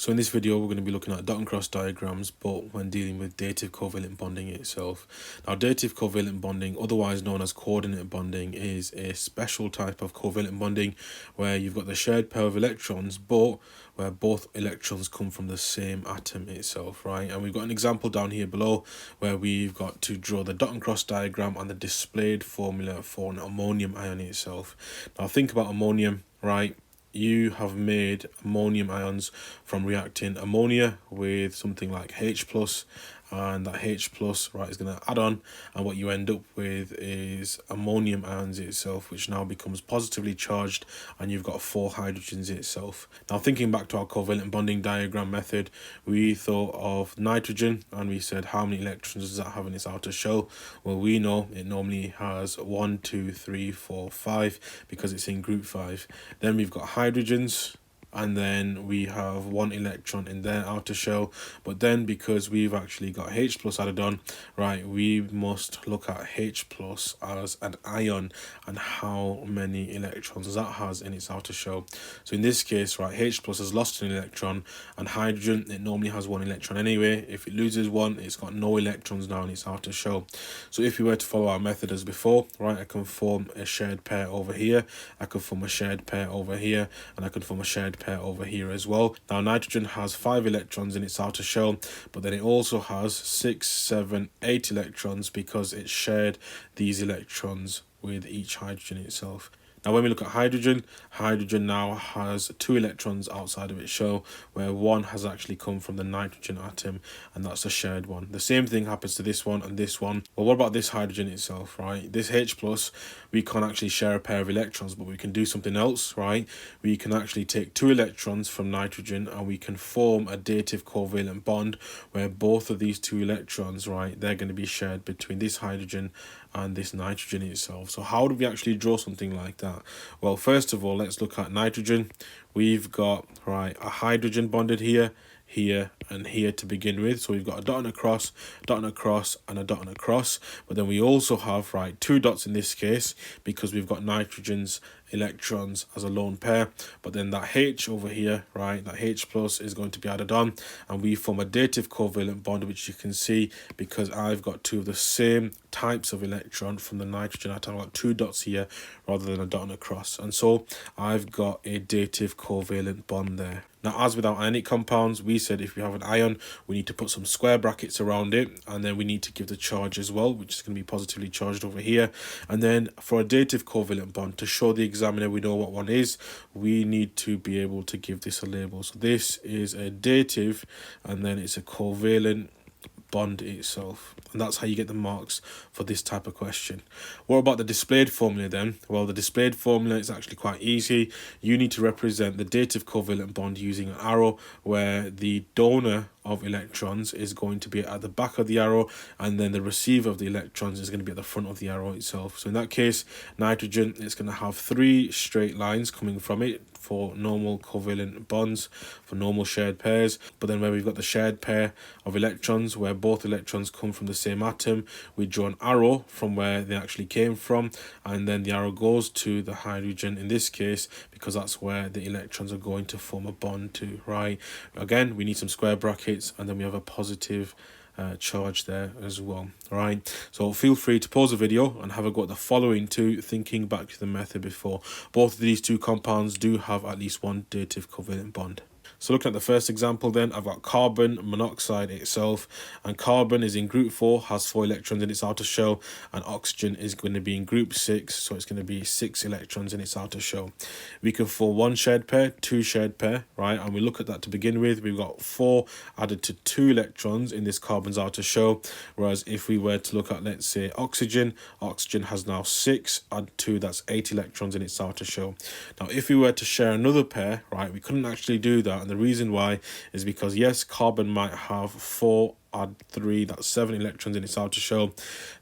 So in this video, we're going to be looking at dot and cross diagrams, but when dealing with dative covalent bonding itself. Now, dative covalent bonding, otherwise known as coordinate bonding, is a special type of covalent bonding where you've got the shared pair of electrons, but where both electrons come from the same atom itself, right? And we've got an example down here below where we've got to draw the dot and cross diagram and the displayed formula for an ammonium ion itself. Now, think about ammonium, right? You have made ammonium ions from reacting ammonia with something like H plus, and that H plus, right, is going to add on, and what you end up with is ammonium ions itself, which now becomes positively charged, and you've got 4 hydrogens itself. Now, thinking back to our covalent bonding diagram method, we thought of nitrogen and we said, how many electrons does that have in its outer shell? Well, we know it normally has 1, 2, 3, 4, 5 because it's in group 5. Then we've got hydrogens, and then we have 1 electron in their outer shell. But then because we've actually got H plus added on, right, we must look at H plus as an ion and how many electrons that has in its outer shell. So in this case, right, H plus has lost an electron, and hydrogen, it normally has 1 electron anyway. If it loses 1, it's got no electrons now in its outer shell. So if we were to follow our method as before, right, I can form a shared pair over here, I could form a shared pair over here, and I could form a shared pair over here as well. Now, nitrogen has 5 electrons in its outer shell, but then it also has 6, 7, 8 electrons because it shared these electrons with each hydrogen itself. Now, when we look at hydrogen, hydrogen now has 2 electrons outside of its shell, where 1 has actually come from the nitrogen atom, and that's a shared one. The same thing happens to this one and this one. Well, what about this hydrogen itself, right? This H plus, we can't actually share a pair of electrons, but we can do something else, right? We can actually take 2 electrons from nitrogen and we can form a dative covalent bond where both of these 2 electrons, right, they're going to be shared between this hydrogen and this nitrogen itself. So how do we actually draw something like that? Well, first of all, let's look at nitrogen. We've got, right, a hydrogen bonded here, here, and here to begin with. So we've got a dot and a cross, dot and a cross, and a dot and a cross. But then we also have, right, 2 dots in this case because we've got nitrogen's electrons as a lone pair. But then that H over here, right, that H plus is going to be added on, and we form a dative covalent bond, which you can see because I've got 2 of the same types of electron from the nitrogen atom. I've got 2 dots here rather than a dot and a cross, and so I've got a dative covalent bond there. Now, as with our ionic compounds, we said if we have an ion, we need to put some square brackets around it, and then we need to give the charge as well, which is going to be positively charged over here. And then for a dative covalent bond, to show the examiner we know what one is, we need to be able to give this a label. So this is a dative, and then it's a covalent bond itself, and that's how you get the marks for this type of question. What about the displayed formula then? Well, the displayed formula is actually quite easy. You need to represent the dative covalent bond using an arrow where the donor of electrons is going to be at the back of the arrow, and then the receiver of the electrons is going to be at the front of the arrow itself. So in that case, nitrogen is going to have 3 straight lines coming from it for normal covalent bonds, for normal shared pairs. But then where we've got the shared pair of electrons where both electrons come from the same atom, we draw an arrow from where they actually came from, and then the arrow goes to the hydrogen in this case because that's where the electrons are going to form a bond to, right? Again, we need some square brackets, and then we have a positive charge there as well. Right, so feel free to pause the video and have a go at the following 2, thinking back to the method before. Both of these 2 compounds do have at least 1 dative covalent bond. So looking at the first example then, I've got carbon monoxide itself, and carbon is in group 4, has 4 electrons in its outer shell, and oxygen is going to be in group 6, so it's going to be 6 electrons in its outer shell. We can form 1 shared pair, 2 shared pair, right, and we look at that to begin with. We've got 4 added to 2 electrons in this carbon's outer shell, whereas if we were to look at, let's say, oxygen has now 6, add 2, that's 8 electrons in its outer shell. Now, if we were to share another pair, right, we couldn't actually do that, and the reason why is because, yes, carbon might have 4 add 3, that's 7 electrons in its outer shell.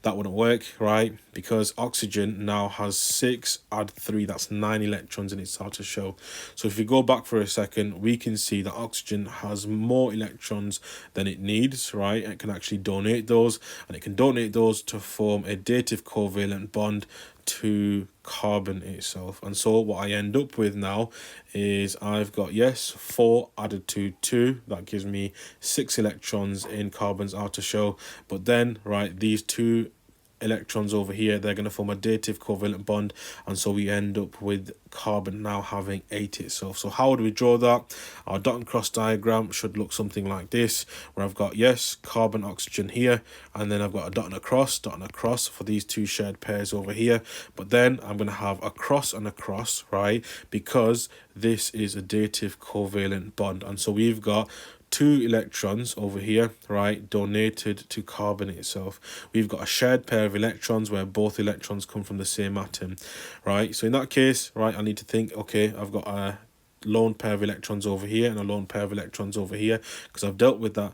That wouldn't work, right? Because oxygen now has 6 add 3, that's 9 electrons in its outer shell. So if we go back for a second, we can see that oxygen has more electrons than it needs, right? It can actually donate those, and it can donate those to form a dative covalent bond to carbon itself. And so what I end up with now is I've got, yes, 4 added to 2. That gives me 6 electrons in carbon's outer shell. But then, right, these 2 electrons over here, they're going to form a dative covalent bond, and so we end up with carbon now having 8 itself. So how would we draw that? Our dot and cross diagram should look something like this, where I've got, yes, carbon, oxygen here, and then I've got a dot and a cross for these 2 shared pairs over here. But then I'm going to have a cross and a cross, right, because this is a dative covalent bond. And so we've got 2 electrons over here, right, donated to carbon itself. We've got a shared pair of electrons where both electrons come from the same atom, right? So in that case, right, I need to think, okay, I've got a lone pair of electrons over here and a lone pair of electrons over here, because I've dealt with that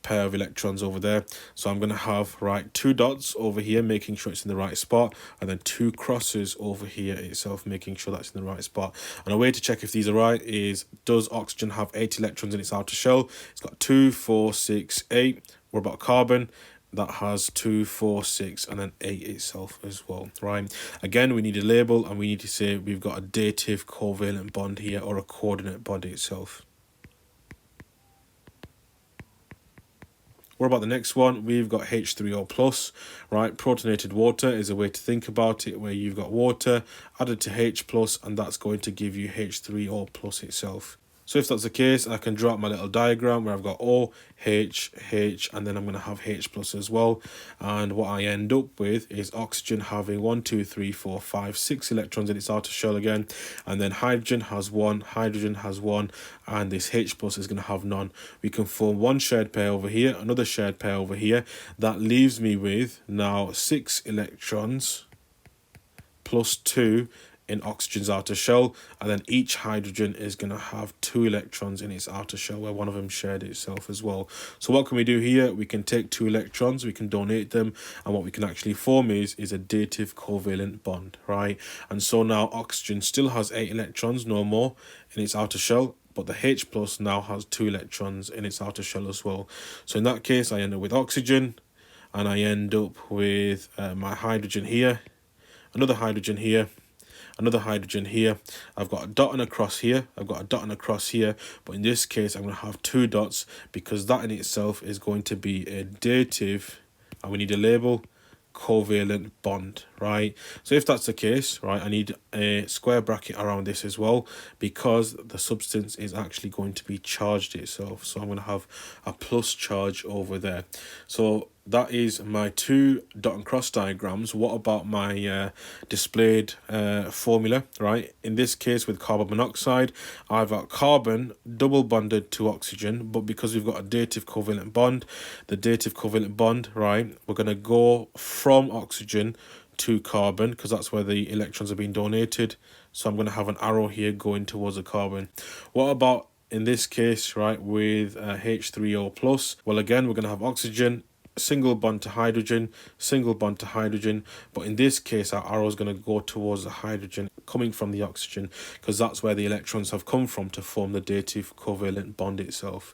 pair of electrons over there. So I'm going to have, right, 2 dots over here, making sure it's in the right spot, and then 2 crosses over here itself, making sure that's in the right spot. And a way to check if these are right is, does oxygen have 8 electrons in its outer shell? It's got 2, 4, 6, 8. What about carbon? That has 2, 4, 6, and then 8 itself as well, right? Again, we need a label, and we need to say we've got a dative covalent bond here, or a coordinate bond itself. What about the next one? We've got H3O plus, right? Protonated water is a way to think about it, where you've got water added to H plus, and that's going to give you H3O plus itself. So if that's the case, I can draw out my little diagram where I've got O, H, H, and then I'm going to have H plus as well. And what I end up with is oxygen having 1, 2, 3, 4, 5, 6 electrons in its outer shell again. And then hydrogen has 1, hydrogen has 1, and this H plus is going to have none. We can form one shared pair over here, another shared pair over here. That leaves me with now 6 electrons plus 2 in oxygen's outer shell, and then each hydrogen is going to have 2 electrons in its outer shell, where one of them shared itself as well. So what can we do here? We can take 2 electrons, we can donate them, and what we can actually form is a dative covalent bond, right? And so now oxygen still has 8 electrons, no more, in its outer shell, but the H plus now has 2 electrons in its outer shell as well. So in that case, I end up with oxygen, and I end up with my hydrogen here, another hydrogen here, another hydrogen here. I've got a dot and a cross here, I've got a dot and a cross here, but in this case I'm going to have 2 dots, because that in itself is going to be a dative, and we need a label, covalent bond, right? So if that's the case, right, I need a square bracket around this as well, because the substance is actually going to be charged itself. So I'm going to have a plus charge over there. So that is my 2 dot and cross diagrams. What about my displayed formula, right? In this case with carbon monoxide, I've got carbon double bonded to oxygen, but because we've got a dative covalent bond, the dative covalent bond, right, we're going to go from oxygen to carbon, because that's where the electrons are being donated. So I'm going to have an arrow here going towards the carbon. What about in this case, right, with H3O plus? Well, again, we're going to have oxygen, single bond to hydrogen, single bond to hydrogen, but in this case our arrow is going to go towards the hydrogen coming from the oxygen, because that's where the electrons have come from to form the dative covalent bond itself.